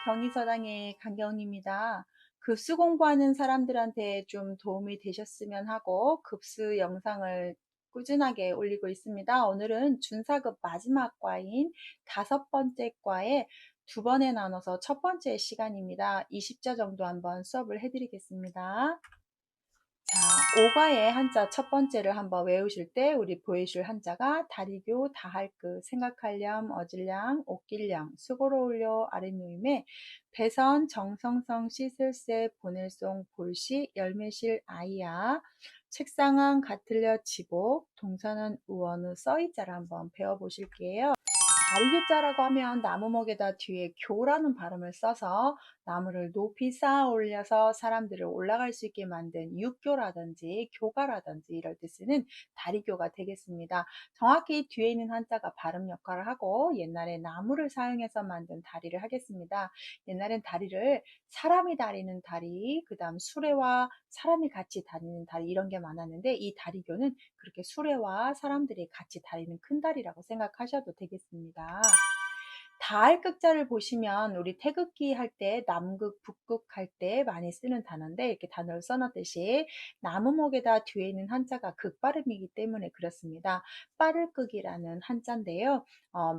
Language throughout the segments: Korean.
경희서당의 강경입니다. 급수 공부하는 사람들한테 좀 도움이 되셨으면 하고 급수 영상을 꾸준하게 올리고 있습니다. 오늘은 준사급 마지막 과인 5번째 과에 2번에 나눠서 첫 번째 시간입니다. 20자 정도 한번 수업을 해드리겠습니다. 자, 오과의 한자 첫 번째를 한번 외우실 때 우리 보이실 한자가 다리교, 다할그, 생각할렴, 어질량, 옷길량, 수고로울려, 아랫누임에 배선, 정성성, 씻을새, 보낼송, 볼시, 열매실, 아이야, 책상한, 가틀려, 지복, 동사는 우원우, 써이자를 한번 배워보실게요. 다리교자라고 하면 나무목에다 뒤에 교라는 발음을 써서 나무를 높이 쌓아 올려서 사람들을 올라갈 수 있게 만든 육교라든지 교가라든지 이럴 때 쓰는 다리교가 되겠습니다. 정확히 뒤에 있는 한자가 발음 역할을 하고 옛날에 나무를 사용해서 만든 다리를 하겠습니다. 옛날엔 다리를 사람이 다리는 다리, 그 다음 수레와 사람이 같이 다니는 다리 이런 게 많았는데 이 다리교는 그렇게 수레와 사람들이 같이 다니는 큰 다리라고 생각하셔도 되겠습니다. 다할 극자를 보시면 우리 태극기 할 때 남극, 북극 할 때 많이 쓰는 단어인데 이렇게 단어를 써놨듯이 나무목에다 뒤에 있는 한자가 극발음이기 때문에 그렇습니다. 빠를극이라는 한자인데요.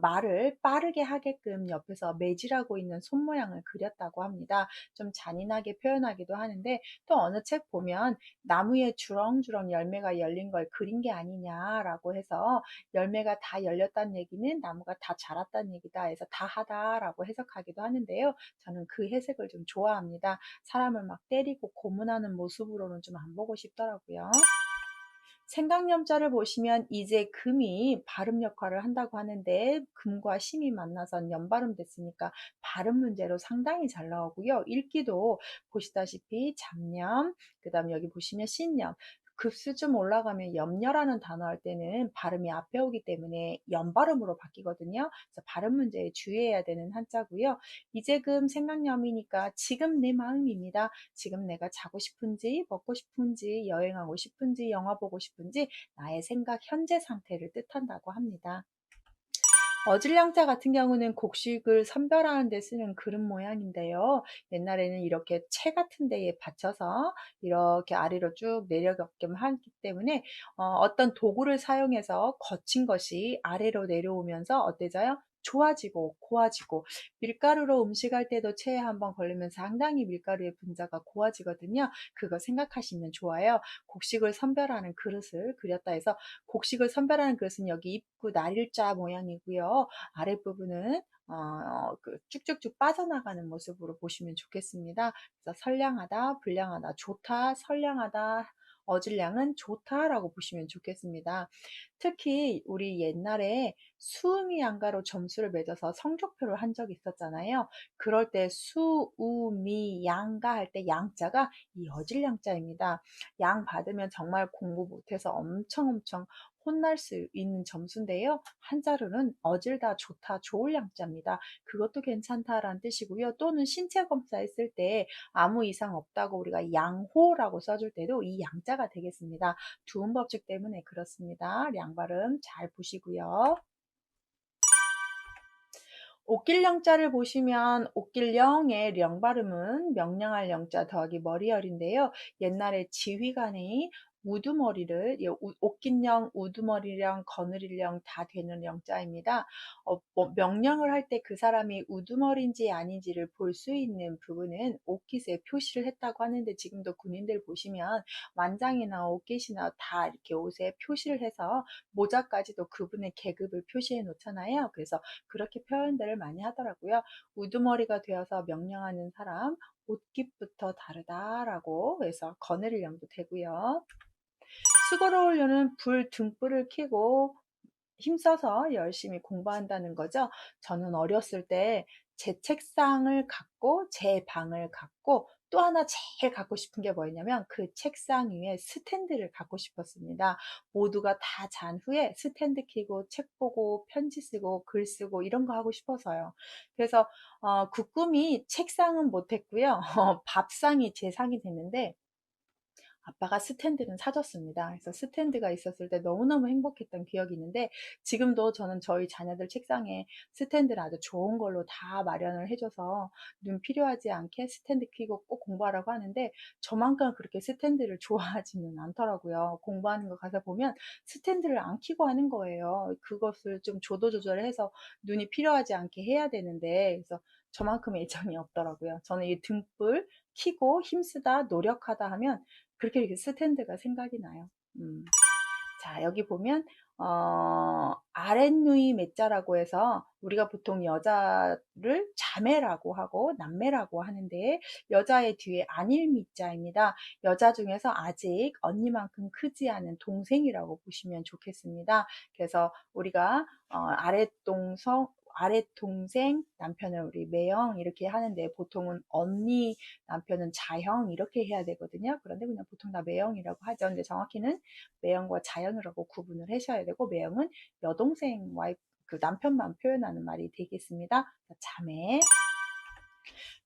말을 빠르게 하게끔 옆에서 매질하고 있는 손 모양을 그렸다고 합니다. 좀 잔인하게 표현하기도 하는데 또 어느 책 보면 나무에 주렁주렁 열매가 열린 걸 그린 게 아니냐라고 해서 열매가 다 열렸다는 얘기는 나무가 다 자랐다는 얘기다 해서 다하다라고 해석하기도 하는데요. 저는 그 해석을 좀 좋아합니다. 사람을 막 때리고 고문하는 모습으로는 좀 안 보고 싶더라고요. 생강염자를 보시면 이제 금이 발음 역할을 한다고 하는데 금과 심이 만나서 연발음 됐으니까 발음 문제로 상당히 잘 나오고요. 읽기도 보시다시피 잡념, 그 다음 여기 보시면 신념, 급수 좀 올라가면 염려라는 단어 할 때는 발음이 앞에 오기 때문에 연발음으로 바뀌거든요. 그래서 발음 문제에 주의해야 되는 한자고요. 이제금 생강염이니까 지금 내 마음입니다. 지금 내가 자고 싶은지, 먹고 싶은지, 여행하고 싶은지, 영화 보고 싶은지 나의 생각, 현재 상태를 뜻한다고 합니다. 어질량자 같은 경우는 곡식을 선별하는 데 쓰는 그릇 모양인데요. 옛날에는 이렇게 채 같은 데에 받쳐서 이렇게 아래로 쭉 내려가게끔 하기 때문에 어떤 도구를 사용해서 거친 것이 아래로 내려오면서 어때져요? 좋아지고 고와지고 밀가루로 음식할 때도 체에 한번 걸리면 상당히 밀가루의 분자가 고와지거든요. 그거 생각하시면 좋아요. 곡식을 선별하는 그릇을 그렸다 해서 곡식을 선별하는 그릇은 여기 입구 날일자 모양이고요. 아랫부분은 쭉쭉쭉 빠져나가는 모습으로 보시면 좋겠습니다. 그래서 선량하다, 불량하다, 좋다, 선량하다, 어질량은 좋다라고 보시면 좋겠습니다. 특히 우리 옛날에 수음이 양가로 점수를 매겨서 성적표를 한 적이 있었잖아요. 그럴 때 수, 우, 미, 양가 할 때 양자가 이 어질량자입니다. 양 받으면 정말 공부 못해서 엄청 혼날 수 있는 점수인데요. 한자로는 어질다, 좋다, 좋을 양자입니다. 그것도 괜찮다라는 뜻이고요. 또는 신체 검사했을 때 아무 이상 없다고 우리가 양호라고 써줄 때도 이 양자가 되겠습니다. 두음 법칙 때문에 그렇습니다. 양발음 잘 보시고요. 옥길령자를 보시면 옥길령의 령 발음은 명령할 영자 더하기 머리열인데요. 옛날에 지휘관이 우두머리를 옥긴령, 우두머리령, 거느릴령 다 되는 영자입니다. 명령을 할 때 그 사람이 우두머리인지 아닌지를 볼 수 있는 부분은 옥깃에 표시를 했다고 하는데 지금도 군인들 보시면 완장이나 옥깃이나 다 이렇게 옷에 표시를 해서 모자까지도 그분의 계급을 표시해 놓잖아요. 그래서 그렇게 표현들을 많이 하더라고요. 우두머리가 되어서 명령하는 사람, 옷깃부터 다르다라고 해서 거느릴령도 되고요. 수고로우려는 불 등불을 켜고 힘써서 열심히 공부한다는 거죠. 저는 어렸을 때 제 책상을 갖고 제 방을 갖고 또 하나 제일 갖고 싶은 게 뭐였냐면 그 책상 위에 스탠드를 갖고 싶었습니다. 모두가 다 잔 후에 스탠드 켜고 책 보고 편지 쓰고 글 쓰고 이런 거 하고 싶어서요. 그래서 그 꿈이 책상은 못했고요. 밥상이 제 상이 됐는데 아빠가 스탠드는 사줬습니다. 그래서 스탠드가 있었을 때 너무너무 행복했던 기억이 있는데 지금도 저는 저희 자녀들 책상에 스탠드를 아주 좋은 걸로 다 마련을 해줘서 눈 필요하지 않게 스탠드 켜고 꼭 공부하라고 하는데 저만큼 그렇게 스탠드를 좋아하지는 않더라고요. 공부하는 거 가서 보면 스탠드를 안 켜고 하는 거예요. 그것을 좀 조절해서 눈이 필요하지 않게 해야 되는데 그래서 저만큼 애정이 없더라고요. 저는 이 등불 켜고 힘쓰다 노력하다 하면 그렇게 이렇게 스탠드가 생각이 나요. 자, 여기 보면 아랫누이 매자라고 해서 우리가 보통 여자를 자매라고 하고 남매라고 하는데 여자의 뒤에 안일 미자입니다. 여자 중에서 아직 언니만큼 크지 않은 동생이라고 보시면 좋겠습니다. 그래서 우리가 아랫동생 남편을 우리 매형 이렇게 하는데 보통은 언니 남편은 자형 이렇게 해야 되거든요. 그런데 그냥 보통 다 매형이라고 하죠. 근데 정확히는 매형과 자형이라고 구분을 하셔야 되고 매형은 여동생 와이프 그 남편만 표현하는 말이 되겠습니다. 자매.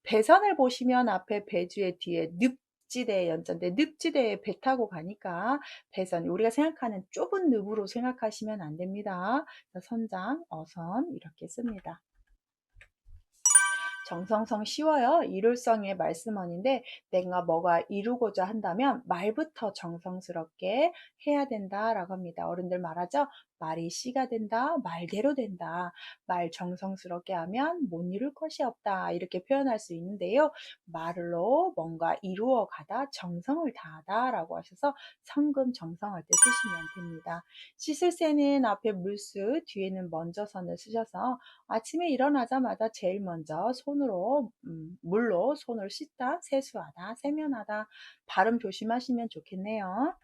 배선을 보시면 앞에 배주의 뒤에 늪지대 연자인데 늪지대에 배 타고 가니까 배선 우리가 생각하는 좁은 늪으로 생각하시면 안 됩니다. 선장, 어선 이렇게 씁니다. 정성성 쉬워요. 일울성의 말씀원인데 내가 뭐가 이루고자 한다면 말부터 정성스럽게 해야 된다라고 합니다. 어른들 말하죠. 말이 씨가 된다. 말대로 된다. 말 정성스럽게 하면 못 이룰 것이 없다. 이렇게 표현할 수 있는데요. 말로 뭔가 이루어 가다 정성을 다하다라고 하셔서 성금 정성할 때 쓰시면 됩니다. 씻을 새는 앞에 물수 뒤에는 먼저 선을 쓰셔서 아침에 일어나자마자 제일 먼저 손으로 물로 손을 씻다, 세수하다, 세면하다 발음 조심하시면 좋겠네요.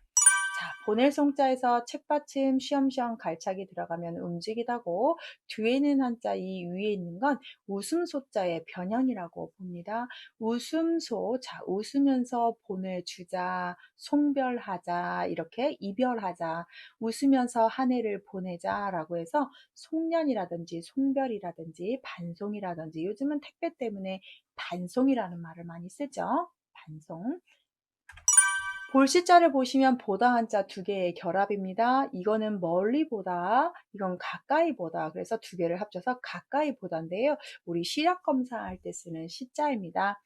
자, 보낼 송자에서 책받침 쉬엄쉬엄 갈차기 들어가면 움직이다고 뒤에는 한자 이 위에 있는 건 웃음소자의 변형이라고 봅니다. 웃음소, 자, 웃으면서 보내주자, 송별하자, 이렇게 이별하자, 웃으면서 한 해를 보내자라고 해서 송년이라든지 송별이라든지 반송이라든지 요즘은 택배 때문에 반송이라는 말을 많이 쓰죠. 반송. 볼시자를 보시면 보다 한자 두 개의 결합입니다. 이거는 멀리 보다, 이건 가까이 보다. 그래서 두 개를 합쳐서 가까이 보다인데요. 우리 시력 검사할 때 쓰는 시자입니다.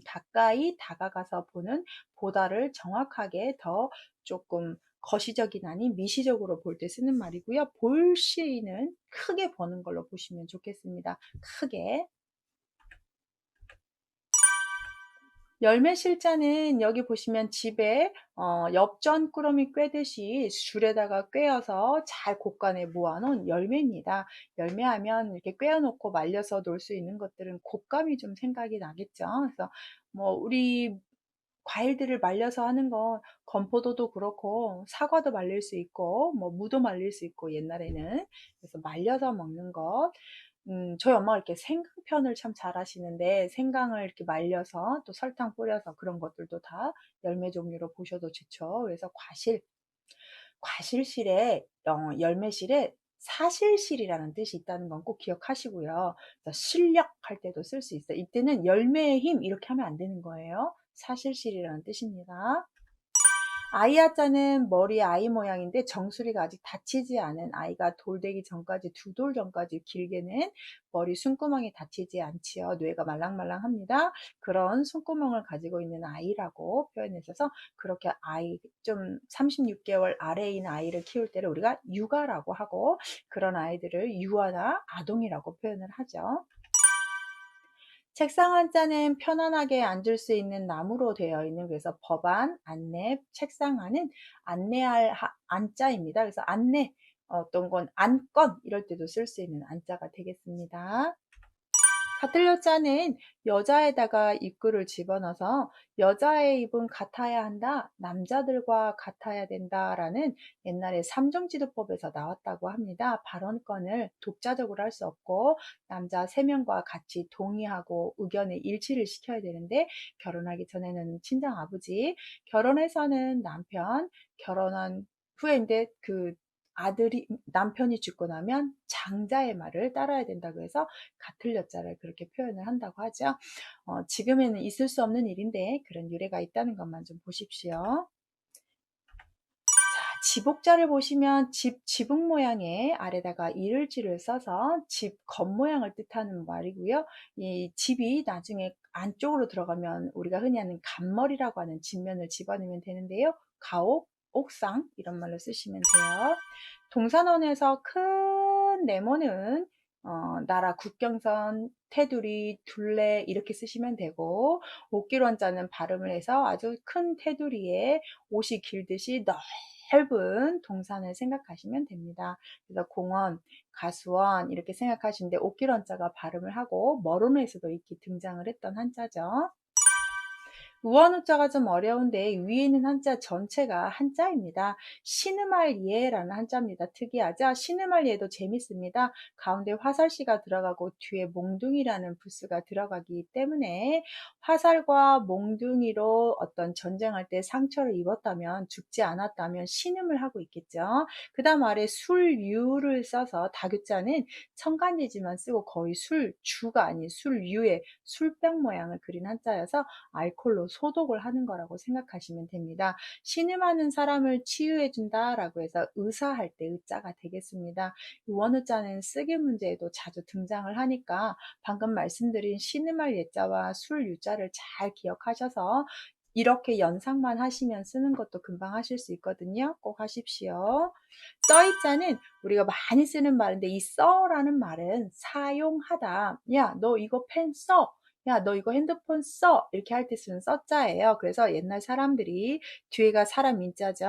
가까이 다가가서 보는 보다를 정확하게 더 조금 거시적인 아닌 미시적으로 볼 때 쓰는 말이고요. 볼시는 크게 보는 걸로 보시면 좋겠습니다. 크게. 열매 실자는 여기 보시면 집에 엽전 꾸러미 꿰듯이 줄에다가 꿰어서 잘 곳간에 모아놓은 열매입니다. 열매하면 이렇게 꿰어놓고 말려서 놓을 수 있는 것들은 곶감이 좀 생각이 나겠죠. 그래서 뭐 우리 과일들을 말려서 하는 건 건포도도 그렇고 사과도 말릴 수 있고 뭐 무도 말릴 수 있고 옛날에는 그래서 말려서 먹는 것 저희 엄마가 이렇게 생강편을 참 잘하시는데 생강을 이렇게 말려서 또 설탕 뿌려서 그런 것들도 다 열매 종류로 보셔도 좋죠. 그래서 과실실에 열매실에 사실실이라는 뜻이 있다는 건 꼭 기억하시고요. 그래서 실력할 때도 쓸 수 있어요. 이때는 열매의 힘 이렇게 하면 안 되는 거예요. 사실실이라는 뜻입니다. 아이아자는 머리에 아이 모양인데 정수리가 아직 닫히지 않은 아이가 돌되기 전까지 두 돌 전까지 길게는 머리 숨구멍이 닫히지 않지요. 뇌가 말랑말랑합니다. 그런 숨구멍을 가지고 있는 아이라고 표현해서 그렇게 아이 좀 36개월 아래인 아이를 키울 때를 우리가 육아라고 하고 그런 아이들을 유아나 아동이라고 표현을 하죠. 책상 한자는 편안하게 앉을 수 있는 나무로 되어 있는 그래서 법안, 안내, 책상 안은 안내할 안자입니다. 그래서 안내 어떤 건 안건 이럴 때도 쓸 수 있는 안자가 되겠습니다. 가틀려자는 여자에다가 입구를 집어넣어서 여자의 입은 같아야 한다, 남자들과 같아야 된다라는 옛날에 삼종지도법에서 나왔다고 합니다. 발언권을 독자적으로 할 수 없고 남자 3명과 같이 동의하고 의견을 일치를 시켜야 되는데 결혼하기 전에는 친정 아버지, 결혼해서는 남편, 결혼한 후에인데 그 아들이 남편이 죽고 나면 장자의 말을 따라야 된다고 해서 같을 여자를 그렇게 표현을 한다고 하죠. 지금에는 있을 수 없는 일인데 그런 유래가 있다는 것만 좀 보십시오. 지복자를 보시면 지붕 모양의 아래다가 이을지를 써서 집 겉모양을 뜻하는 말이고요. 이 집이 나중에 안쪽으로 들어가면 우리가 흔히 하는 간머리라고 하는 집면을 집어넣으면 되는데요. 가옥, 옥상 이런 말로 쓰시면 돼요. 동산원에서 큰 네모는 나라 국경선, 테두리, 둘레 이렇게 쓰시면 되고, 옥길원자는 발음을 해서 아주 큰 테두리에 옷이 길듯이 넓은 동산을 생각하시면 됩니다. 그래서 공원, 가수원 이렇게 생각하시는데 옥길원자가 발음을 하고 머론에서도 이렇게 등장을 했던 한자죠. 우원우자가 좀 어려운데 위에 있는 한자 전체가 한자입니다. 시느말예라는 한자입니다. 특이하죠? 시느말예도 재밌습니다. 가운데 화살씨가 들어가고 뒤에 몽둥이라는 부스가 들어가기 때문에 화살과 몽둥이로 어떤 전쟁할 때 상처를 입었다면 죽지 않았다면 신음을 하고 있겠죠. 그 다음 아래 술유를 써서 다교자는 청간지지만 쓰고 거의 술주가 아닌 술유의 술병 모양을 그린 한자여서 알코올로 소독을 하는 거라고 생각하시면 됩니다. 신음하는 사람을 치유해 준다라고 해서 의사할 때 의자가 되겠습니다. 원의자는 쓰기 문제에도 자주 등장을 하니까 방금 말씀드린 신음할 예자와 술 유자를 잘 기억하셔서 이렇게 연상만 하시면 쓰는 것도 금방 하실 수 있거든요. 꼭 하십시오. 써이자는 우리가 많이 쓰는 말인데 이 써라는 말은 사용하다. 야, 너 이거 펜 써. 야, 너 이거 핸드폰 써. 이렇게 할 때 쓰는 써자예요. 그래서 옛날 사람들이 뒤에가 사람 인자죠.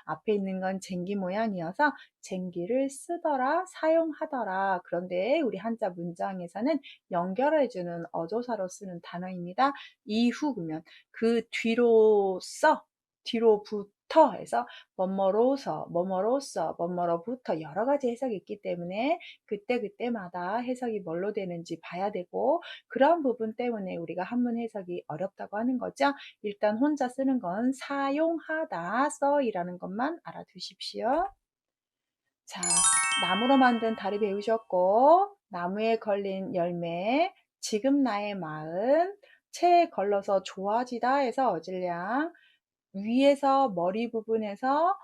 앞에 있는 건 쟁기 모양이어서 쟁기를 쓰더라, 사용하더라. 그런데 우리 한자 문장에서는 연결해주는 어조사로 쓰는 단어입니다. 이후 그러면 그 뒤로 써, 뒤로부터 해서 뭐뭐로서, 뭐뭐로써, 뭐뭐로부터 여러 가지 해석이 있기 때문에 그때그때마다 해석이 뭘로 되는지 봐야 되고 그런 부분 때문에 우리가 한문 해석이 어렵다고 하는 거죠. 일단 혼자 쓰는 건 사용하다, 써이라는 것만 알아두십시오. 자, 나무로 만든 다리 배우셨고 나무에 걸린 열매, 지금 나의 마음, 채에 걸러서 좋아지다 해서 어질량, 위에서 머리 부분에서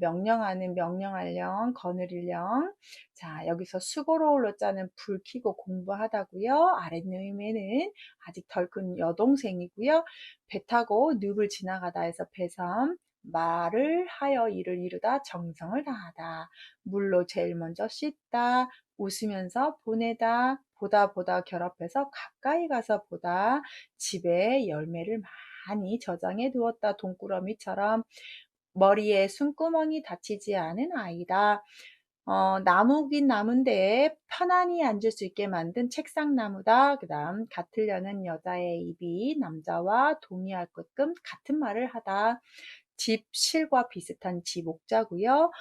명령하는 명령할령, 거느릴령. 자, 여기서 수고로울로 짜는 불 켜고 공부하다고요. 아랫님에는 아직 덜 큰 여동생이고요. 배 타고 늪을 지나가다 해서 배섬. 말을 하여 일을 이루다 정성을 다하다. 물로 제일 먼저 씻다. 웃으면서 보내다. 보다 보다 결합해서 가까이 가서 보다. 집에 열매를 많이 저장해 두었다. 동꾸러미처럼 머리에 숨구멍이 닫히지 않은 아이다. 나무긴 나무인데 편안히 앉을 수 있게 만든 책상나무다. 그 다음 같으려는 여자의 입이 남자와 동의할 것끔 같은 말을 하다. 집실과 비슷한 지목자고요.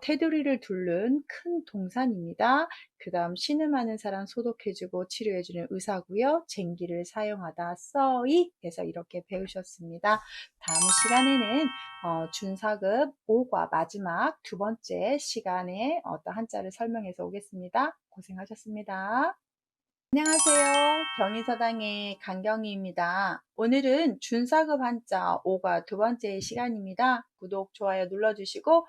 테두리를 둘른 큰 동산입니다. 그 다음 신음하는 사람 소독해주고 치료해주는 의사고요. 쟁기를 사용하다 써이 해서 이렇게 배우셨습니다. 다음 시간에는 준사급 5과 마지막 두 번째 시간에 어떤 한자를 설명해서 오겠습니다. 고생하셨습니다. 안녕하세요. 경인서당의 강경희입니다. 오늘은 준사급 한자 5과 두 번째 시간입니다. 구독, 좋아요 눌러주시고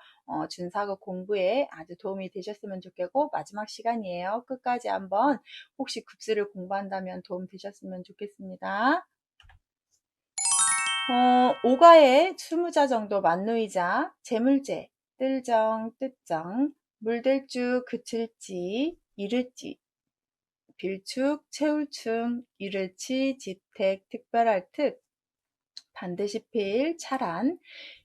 준사급 공부에 아주 도움이 되셨으면 좋겠고 마지막 시간이에요. 끝까지 한번 혹시 급수를 공부한다면 도움 되셨으면 좋겠습니다. 5가에 20자 정도 만누이자, 재물제, 뜰정, 뜻정, 물들주, 그칠지, 이를지, 빌축, 채울충, 이를치, 집택, 특별할 특, 반드시 필, 차란,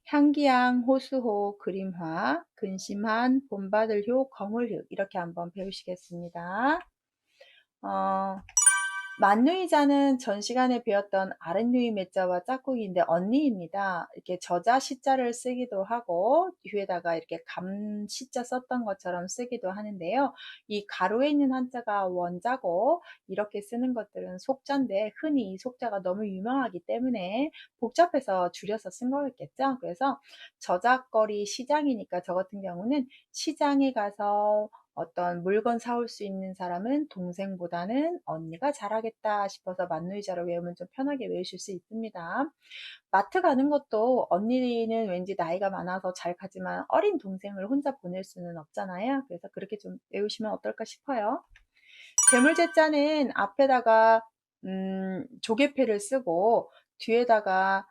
향기양, 호수호, 그림화, 근심한, 본받을 효, 거물효 이렇게 한번 배우시겠습니다. 만누이자는 전 시간에 배웠던 아랫누이 매자와 짝꿍인데 언니입니다. 이렇게 저자 시자를 쓰기도 하고 뒤에다가 이렇게 감 시자 썼던 것처럼 쓰기도 하는데요. 이 가로에 있는 한자가 원자고 이렇게 쓰는 것들은 속자인데 흔히 이 속자가 너무 유명하기 때문에 복잡해서 줄여서 쓴 거겠죠. 그래서 저작거리 시장이니까 저 같은 경우는 시장에 가서 어떤 물건 사올 수 있는 사람은 동생보다는 언니가 잘하겠다 싶어서 만누이자로 외우면 좀 편하게 외우실 수 있습니다. 마트 가는 것도 언니는 왠지 나이가 많아서 잘 가지만 어린 동생을 혼자 보낼 수는 없잖아요. 그래서 그렇게 좀 외우시면 어떨까 싶어요. 재물제자는 앞에다가 조개패를 쓰고 뒤에다가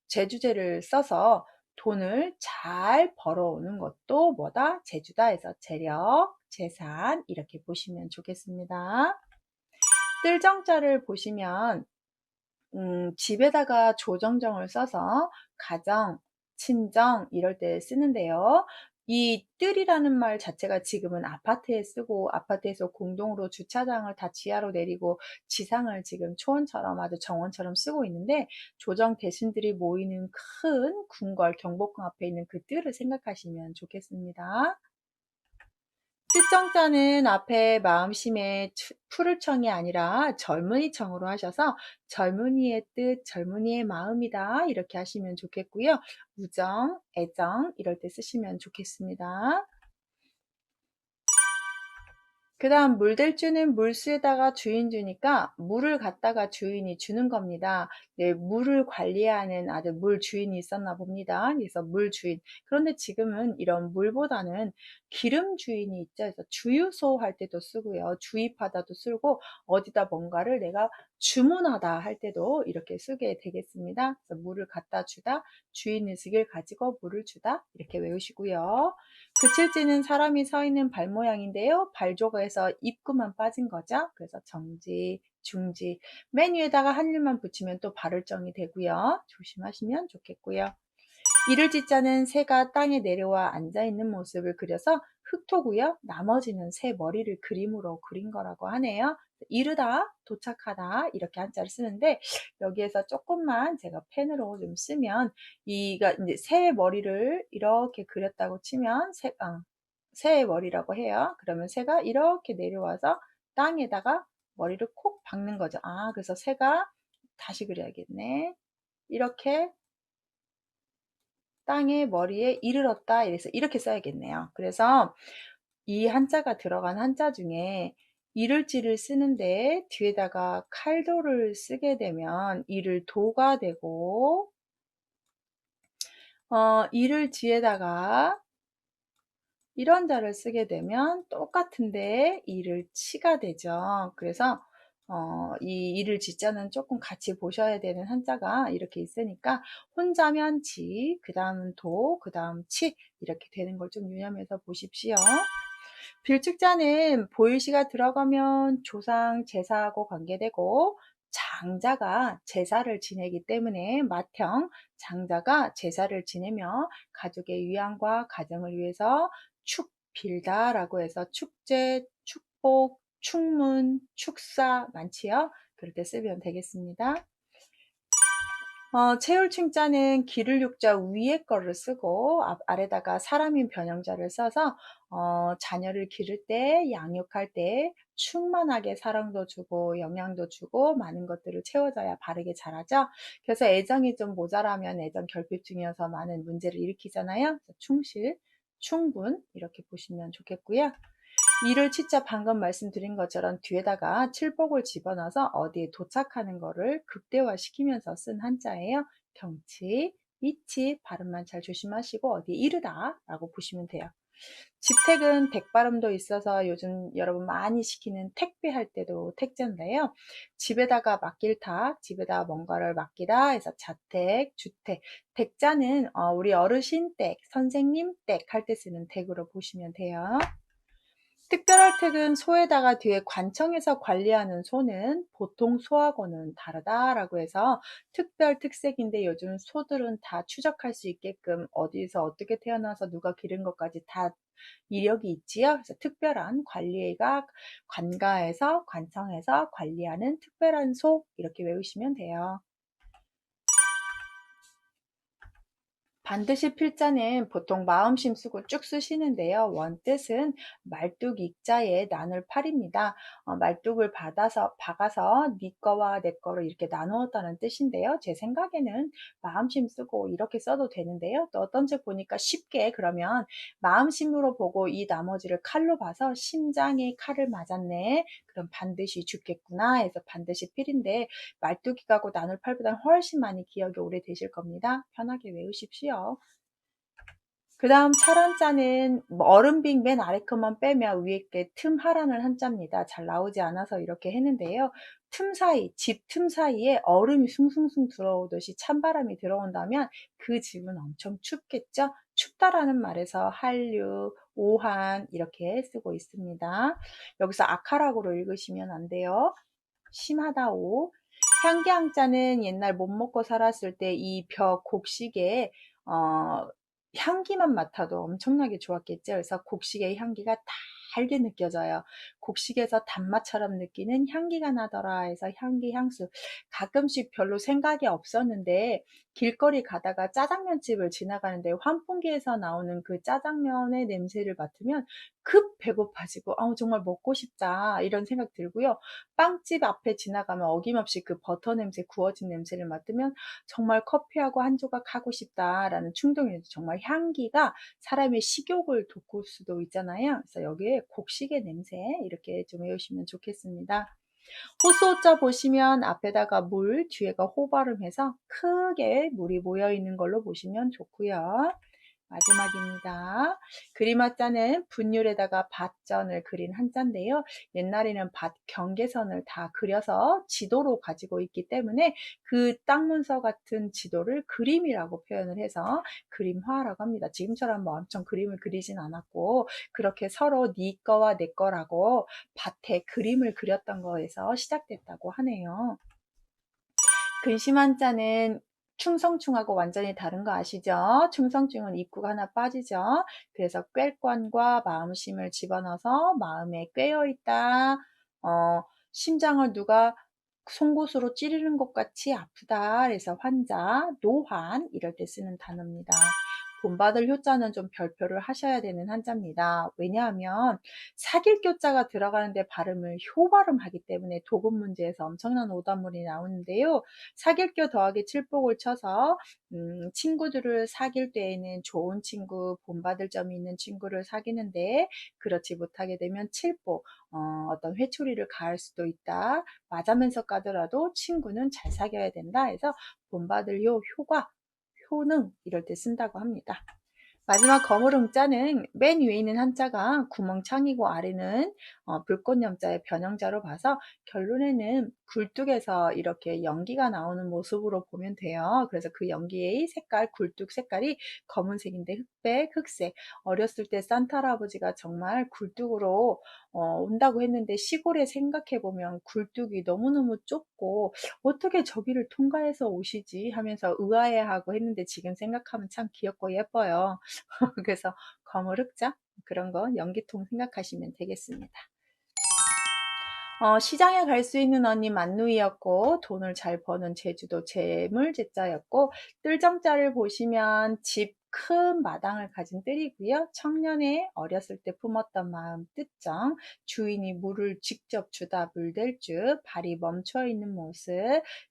제주제를 써서 돈을 잘 벌어오는 것도 뭐다? 재주다 해서 재력, 재산 이렇게 보시면 좋겠습니다. 뜰정자를 보시면 집에다가 조정정을 써서 가정, 친정 이럴 때 쓰는데요. 이 뜰이라는 말 자체가 지금은 아파트에 쓰고 아파트에서 공동으로 주차장을 다 지하로 내리고 지상을 지금 초원처럼 아주 정원처럼 쓰고 있는데 조정 대신들이 모이는 큰 궁궐 경복궁 앞에 있는 그 뜰을 생각하시면 좋겠습니다. 뜻정자는 앞에 마음심에 푸를청이 아니라 젊은이청으로 하셔서 젊은이의 뜻, 젊은이의 마음이다 이렇게 하시면 좋겠고요. 우정, 애정 이럴 때 쓰시면 좋겠습니다. 그 다음 물댈주는 물수에다가 주인 주니까 물을 갖다가 주인이 주는 겁니다. 네, 물을 관리하는 아주 물 주인이 있었나 봅니다. 그래서 물 주인. 그런데 지금은 이런 물보다는 기름 주인이 있죠. 그래서 주유소 할 때도 쓰고요. 주입하다도 쓰고 어디다 뭔가를 내가 주문하다 할 때도 이렇게 쓰게 되겠습니다. 그래서 물을 갖다 주다, 주인의식을 가지고 물을 주다 이렇게 외우시고요. 그칠지는 사람이 서 있는 발 모양인데요. 발조가에서 입구만 빠진 거죠. 그래서 정지, 중지. 맨 위에다가 한 일만 붙이면 또 발을정이 되고요. 조심하시면 좋겠고요. 이를 지자는 새가 땅에 내려와 앉아있는 모습을 그려서 흙토고요. 나머지는 새 머리를 그림으로 그린 거라고 하네요. 이르다, 도착하다 이렇게 한자를 쓰는데 여기에서 조금만 제가 펜으로 좀 쓰면 이가 이제 새 머리를 이렇게 그렸다고 치면 새의 머리라고 해요. 그러면 새가 이렇게 내려와서 땅에다가 머리를 콕 박는 거죠. 아, 그래서 새가 다시 그려야겠네. 이렇게 땅에 머리에 이르렀다 이래서 이렇게 써야겠네요. 그래서 이 한자가 들어간 한자 중에 이를지를 쓰는데 뒤에다가 칼도를 쓰게 되면 이를 도가 되고 이를지에다가 이런 자를 쓰게 되면 똑같은데 이를 치가 되죠. 그래서 이 이를 지자는 조금 같이 보셔야 되는 한자가 이렇게 있으니까 혼자면 지, 그 다음은 도, 그 다음 치 이렇게 되는 걸 좀 유념해서 보십시오. 빌축자는 보일시가 들어가면 조상, 제사하고 관계되고 장자가 제사를 지내기 때문에 맏형 장자가 제사를 지내며 가족의 위안과 가정을 위해서 축빌다라고 해서 축제, 축복, 축문, 축사 많지요? 그럴 때 쓰면 되겠습니다. 채울충자는 기를 육자 위에 거를 쓰고 아래다가 사람인 변형자를 써서 자녀를 기를 때, 양육할 때 충만하게 사랑도 주고 영양도 주고 많은 것들을 채워줘야 바르게 자라죠. 그래서 애정이 좀 모자라면 애정 결핍증이어서 많은 문제를 일으키잖아요. 그래서 충실, 충분 이렇게 보시면 좋겠고요. 이를 진짜 방금 말씀드린 것처럼 뒤에다가 칠복을 집어넣어서 어디에 도착하는 거를 극대화시키면서 쓴 한자예요. 경치, 이치 발음만 잘 조심하시고 어디에 이르다 라고 보시면 돼요. 집택은 백발음도 있어서 요즘 여러분 많이 시키는 택배할 때도 택자인데요. 집에다가 맡길 탁, 집에다 뭔가를 맡기다 해서 자택, 주택. 택자는 우리 어르신 댁, 선생님 댁 할 때 쓰는 댁으로 보시면 돼요. 특별할 택은 소에다가 뒤에 관청에서 관리하는 소는 보통 소하고는 다르다라고 해서 특별 특색인데 요즘 소들은 다 추적할 수 있게끔 어디서 어떻게 태어나서 누가 기른 것까지 다 이력이 있지요. 그래서 특별한 관리가 관가에서 관청에서 관리하는 특별한 소 이렇게 외우시면 돼요. 반드시 필자는 보통 마음심 쓰고 쭉 쓰시는데요. 원뜻은 말뚝 익자에 나눌 팔입니다. 말뚝을 박아서 네 거와 내 거로 이렇게 나누었다는 뜻인데요. 제 생각에는 마음심 쓰고 이렇게 써도 되는데요. 또 어떤 책 보니까 쉽게 그러면 마음심으로 보고 이 나머지를 칼로 봐서 심장에 칼을 맞았네. 그럼 반드시 죽겠구나 해서 반드시 필인데 말뚝이 가고 나눌 팔보다는 훨씬 많이 기억이 오래되실 겁니다. 편하게 외우십시오. 그 다음 찰한자는 얼음빙 맨 아래 것만 빼면 위에 게 틈하라는 한자입니다. 잘 나오지 않아서 이렇게 했는데요. 틈 사이, 집 틈 사이에 얼음이 숭숭숭 들어오듯이 찬바람이 들어온다면 그 집은 엄청 춥겠죠? 춥다라는 말에서 한류, 오한 이렇게 쓰고 있습니다. 여기서 아카락으로 읽으시면 안 돼요. 심하다 오. 향기향자는 옛날 못 먹고 살았을 때 이 벽 곡식에 향기만 맡아도 엄청나게 좋았겠죠. 그래서 곡식의 향기가 달게 느껴져요. 곡식에서 단맛처럼 느끼는 향기가 나더라 해서 향기 향수. 가끔씩 별로 생각이 없었는데 길거리 가다가 짜장면집을 지나가는데 환풍기에서 나오는 그 짜장면의 냄새를 맡으면 급 배고파지고 정말 먹고 싶다 이런 생각 들고요. 빵집 앞에 지나가면 어김없이 그 버터 냄새, 구워진 냄새를 맡으면 정말 커피하고 한 조각 하고 싶다라는 충동이 정말 향기가 사람의 식욕을 돋굴 수도 있잖아요. 그래서 여기에 곡식의 냄새 이렇게 좀 외우시면 좋겠습니다. 호수자 보시면 앞에다가 물, 뒤에가 호 발음해서 크게 물이 모여 있는 걸로 보시면 좋고요. 마지막입니다. 그림화자는 분율에다가 밭전을 그린 한자인데요. 옛날에는 밭 경계선을 다 그려서 지도로 가지고 있기 때문에 그 땅문서 같은 지도를 그림이라고 표현을 해서 그림화라고 합니다. 지금처럼 뭐 엄청 그림을 그리진 않았고 그렇게 서로 네 거와 내 거라고 밭에 그림을 그렸던 거에서 시작됐다고 하네요. 근심한자는 충성충하고 완전히 다른 거 아시죠? 충성충은 입구가 하나 빠지죠. 그래서 꿰관과 마음심을 집어넣어서 마음에 꿰어 있다. 심장을 누가 송곳으로 찌르는 것 같이 아프다. 그래서 환자, 노환 이럴 때 쓰는 단어입니다. 본받을 효자는 좀 별표를 하셔야 되는 한자입니다. 왜냐하면 사귈 교자가 들어가는데 발음을 효 발음하기 때문에 도금 문제에서 엄청난 오답물이 나오는데요. 사귈교 더하기 칠복을 쳐서 친구들을 사귈 때에는 좋은 친구, 본받을 점이 있는 친구를 사귀는데 그렇지 못하게 되면 칠복, 어떤 회초리를 가할 수도 있다. 맞으면서 까더라도 친구는 잘 사귀어야 된다 해서 본받을 효가 효능 이럴 때 쓴다고 합니다. 마지막 거물음자는 맨 위에 있는 한자가 구멍창이고 아래는 불꽃염자의 변형자로 봐서 결론에는 굴뚝에서 이렇게 연기가 나오는 모습으로 보면 돼요. 그래서 그 연기의 색깔, 굴뚝 색깔이 검은색인데 흑백, 흑색. 어렸을 때 산타 할아버지가 정말 굴뚝으로 온다고 했는데 시골에 생각해보면 굴뚝이 너무너무 좁고 어떻게 저기를 통과해서 오시지 하면서 의아해하고 했는데 지금 생각하면 참 귀엽고 예뻐요. 그래서 거물 흑자 그런 거 연기통 생각하시면 되겠습니다. 시장에 갈 수 있는 언니 만누이였고 돈을 잘 버는 제주도 재물제자였고 뜰정자를 보시면 집 큰 마당을 가진 뜰이고요. 청년의 어렸을 때 품었던 마음 뜻정, 주인이 물을 직접 주다 물댈 줄, 발이 멈춰 있는 모습,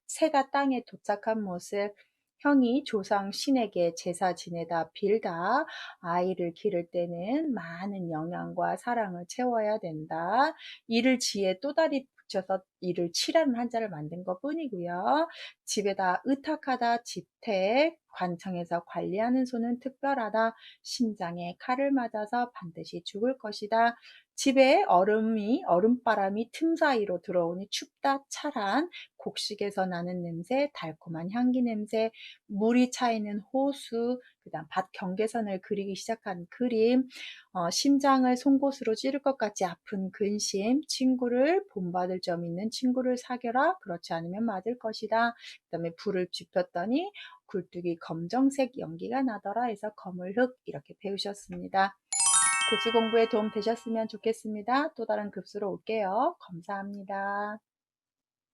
새가 땅에 도착한 모습, 형이 조상 신에게 제사 지내다 빌다, 아이를 기를 때는 많은 영양과 사랑을 채워야 된다. 이를 지에 또다리 붙여서 이를 치라는 한자를 만든 것 뿐이고요. 집에다 의탁하다, 집택, 관청에서 관리하는 손은 특별하다, 심장에 칼을 맞아서 반드시 죽을 것이다. 집에 얼음바람이 틈 사이로 들어오니 춥다, 차란, 곡식에서 나는 냄새, 달콤한 향기 냄새, 물이 차이는 호수, 그다음 밭 경계선을 그리기 시작한 그림, 심장을 송곳으로 찌를 것 같이 아픈 근심, 친구를 본받을 점 있는 친구를 사겨라. 그렇지 않으면 맞을 것이다. 그다음에 불을 지폈더니 굴뚝이 검정색 연기가 나더라 해서 거물흙 이렇게 배우셨습니다. 급수 공부에 도움 되셨으면 좋겠습니다. 또 다른 급수로 올게요. 감사합니다.